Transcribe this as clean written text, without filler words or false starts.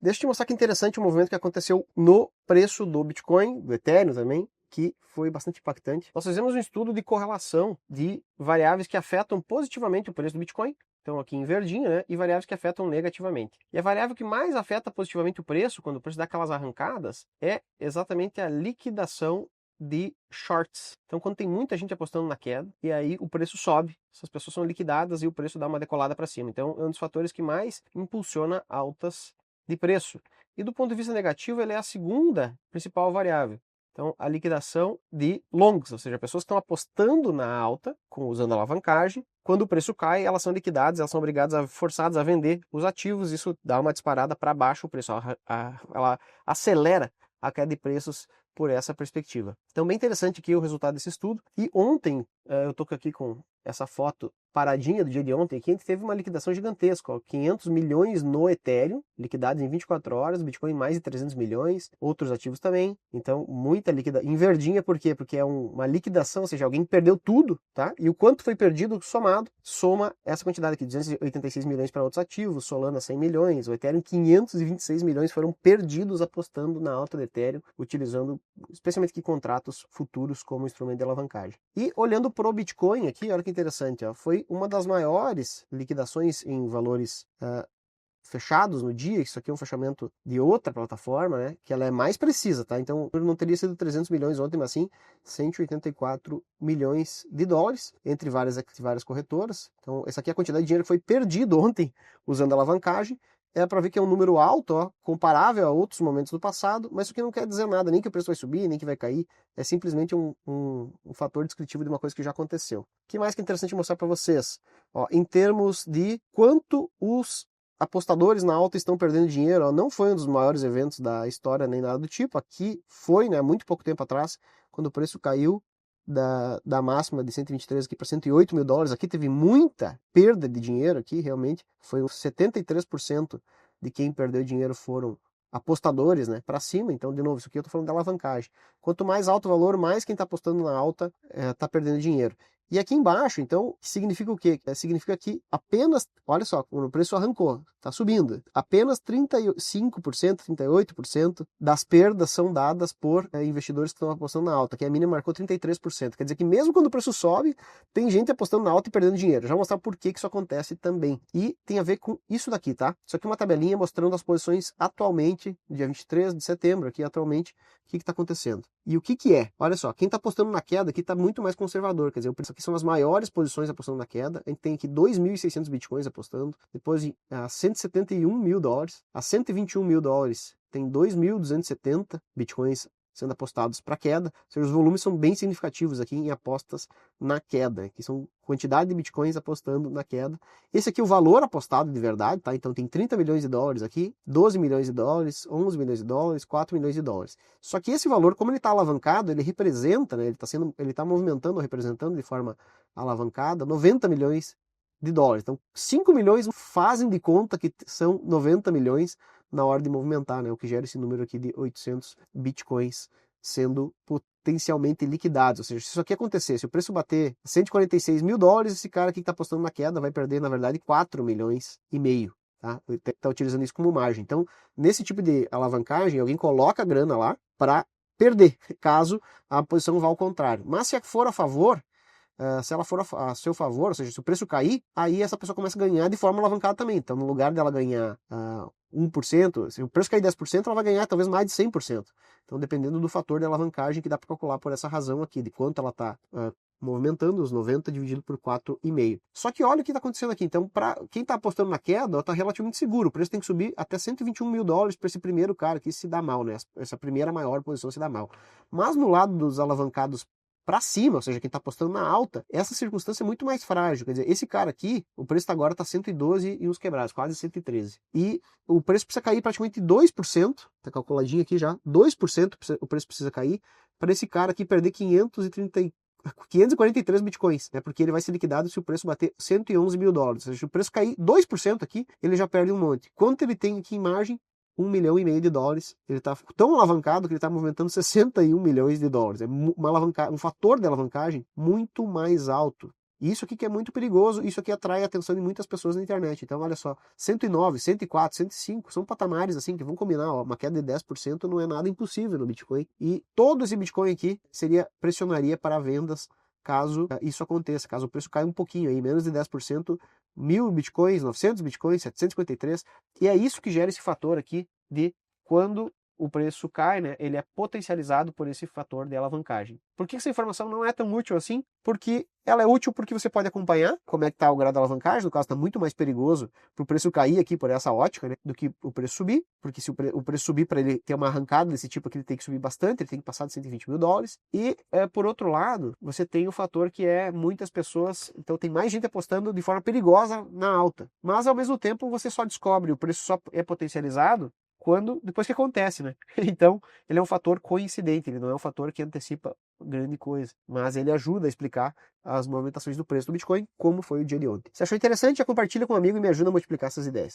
Deixa eu te mostrar que interessante o movimento que aconteceu no preço do Bitcoin, do Ethereum também, que foi bastante impactante. Nós fizemos um estudo de correlação de variáveis que afetam positivamente o preço do Bitcoin, então aqui em verdinho, né, e variáveis que afetam negativamente. E a variável que mais afeta positivamente o preço, quando o preço dá aquelas arrancadas, é exatamente a liquidação de shorts. Então quando tem muita gente apostando na queda, e aí o preço sobe, essas pessoas são liquidadas e o preço dá uma decolada para cima. Então é um dos fatores que mais impulsiona altas de preço. E do ponto de vista negativo, ele é a segunda principal variável. Então, a liquidação de longs, ou seja, pessoas que estão apostando na alta, usando alavancagem, quando o preço cai, elas são liquidadas, elas são forçadas a vender os ativos, isso dá uma disparada para baixo o preço, ela acelera a queda de preços por essa perspectiva. Então, bem interessante aqui o resultado desse estudo. E ontem, eu estou aqui com essa foto paradinha do dia de ontem, que a gente teve uma liquidação gigantesca, ó, 500 milhões no Ethereum, liquidados em 24 horas, Bitcoin mais de 300 milhões, outros ativos também, então muita liquidação. Em verdinha por quê? Porque é uma liquidação, ou seja, alguém perdeu tudo, tá? E o quanto foi perdido somado, soma essa quantidade aqui, 286 milhões para outros ativos, Solana 100 milhões, o Ethereum 526 milhões foram perdidos apostando na alta do Ethereum, utilizando especialmente aqui contratos futuros como instrumento de alavancagem. E olhando para o Bitcoin aqui, olha que interessante, ó, foi uma das maiores liquidações em valores fechados no dia. Isso aqui é um fechamento de outra plataforma, né, que ela é mais precisa, tá? Então não teria sido 300 milhões ontem, mas sim 184 milhões de dólares entre várias corretoras. Então essa aqui é a quantidade de dinheiro que foi perdido ontem usando a alavancagem. É para ver que é um número alto, ó, comparável a outros momentos do passado, mas isso aqui não quer dizer nada, nem que o preço vai subir, nem que vai cair. É simplesmente um fator descritivo de uma coisa que já aconteceu. O que mais que é interessante mostrar para vocês? Ó, em termos de quanto os apostadores na alta estão perdendo dinheiro, ó, não foi um dos maiores eventos da história nem nada do tipo. Aqui foi, né, muito pouco tempo atrás, quando o preço caiu da máxima de 123 aqui para 108 mil dólares. Aqui teve muita perda de dinheiro aqui, realmente. Foi 73% de quem perdeu dinheiro foram apostadores, né, para cima. Então, de novo, isso aqui eu estou falando da alavancagem. Quanto mais alto o valor, mais quem está apostando na alta está perdendo dinheiro. E aqui embaixo, então, significa o quê? Significa que apenas, olha só, quando o preço arrancou, está subindo, apenas 35%, 38% das perdas são dadas por investidores que estão apostando na alta, que a mínima marcou 33%. Quer dizer que mesmo quando o preço sobe, tem gente apostando na alta e perdendo dinheiro. Já vou mostrar por que isso acontece também. E tem a ver com isso daqui, tá? Isso aqui é uma tabelinha mostrando as posições atualmente, dia 23 de setembro, aqui atualmente, o que está acontecendo. E o que é? Olha só, quem está apostando na queda aqui está muito mais conservador, quer dizer, o preço aqui são as maiores posições apostando na queda. A gente tem aqui 2.600 bitcoins apostando, depois a 171 mil dólares, a 121 mil dólares tem 2.270 bitcoins sendo apostados para queda, ou seja, os volumes são bem significativos aqui em apostas na queda, que são quantidade de bitcoins apostando na queda. Esse aqui é o valor apostado de verdade, tá? Então tem 30 milhões de dólares aqui, 12 milhões de dólares, 11 milhões de dólares, 4 milhões de dólares. Só que esse valor, como ele está alavancado, ele representa, né? Ele está movimentando, representando de forma alavancada 90 milhões de dólares. Então 5 milhões fazem de conta que são 90 milhões na hora de movimentar, né? O que gera esse número aqui de 800 bitcoins sendo potencialmente liquidados. Ou seja, se isso aqui acontecer, se o preço bater 146 mil dólares, esse cara aqui que está apostando na queda vai perder, na verdade, 4 milhões e meio. Tá? Está utilizando isso como margem. Então, nesse tipo de alavancagem, alguém coloca a grana lá para perder, caso a posição vá ao contrário. Mas se for a favor, se ela for a seu favor, ou seja, se o preço cair, aí essa pessoa começa a ganhar de forma alavancada também. Então, no lugar dela ganhar 1%, se o preço cair 10%, ela vai ganhar talvez mais de 100%. Então, dependendo do fator de alavancagem que dá para calcular por essa razão aqui, de quanto ela está movimentando, os 90 dividido por 4,5. Só que olha o que está acontecendo aqui. Então, para quem está apostando na queda, está relativamente seguro. O preço tem que subir até 121 mil dólares para esse primeiro cara aqui se dá mal, né? Essa primeira maior posição se dá mal. Mas no lado dos alavancados para cima, ou seja, quem está apostando na alta, essa circunstância é muito mais frágil. Quer dizer, esse cara aqui, o preço agora está 112 e uns quebrados, quase 113. E o preço precisa cair praticamente 2%, tá calculadinho aqui já, 2% o preço precisa cair para esse cara aqui perder 543 bitcoins, né? Porque ele vai ser liquidado se o preço bater 111 mil dólares. Ou seja, se o preço cair 2% aqui, ele já perde um monte. Quanto ele tem aqui em margem? 1,5 milhão de dólares. Ele está tão alavancado que ele está movimentando 61 milhões de dólares. É um fator de alavancagem muito mais alto E isso aqui que é muito perigoso, isso aqui atrai a atenção de muitas pessoas na internet. Então, olha só, 109, 104, 105, são patamares assim que vão combinar, ó, uma queda de 10% não é nada impossível no Bitcoin. E todo esse Bitcoin aqui pressionaria para vendas caso isso aconteça, caso o preço caia um pouquinho aí, menos de 10%, 1.000 Bitcoins, 900 Bitcoins, 753, e é isso que gera esse fator aqui de quando o preço cai, né, ele é potencializado por esse fator de alavancagem. Por que essa informação não é tão útil assim? Porque ela é útil porque você pode acompanhar como é que está o grau de alavancagem, no caso está muito mais perigoso para o preço cair aqui por essa ótica, né, do que o preço subir, porque se o preço subir, para ele ter uma arrancada desse tipo aqui, ele tem que subir bastante, ele tem que passar de 120 mil dólares, e por outro lado, você tem o fator que é muitas pessoas, então tem mais gente apostando de forma perigosa na alta, mas ao mesmo tempo você só descobre, o preço só é potencializado depois que acontece, né? Então, ele é um fator coincidente, ele não é um fator que antecipa grande coisa, mas ele ajuda a explicar as movimentações do preço do Bitcoin, como foi o dia de ontem. Se achou interessante, já compartilha com um amigo e me ajuda a multiplicar essas ideias.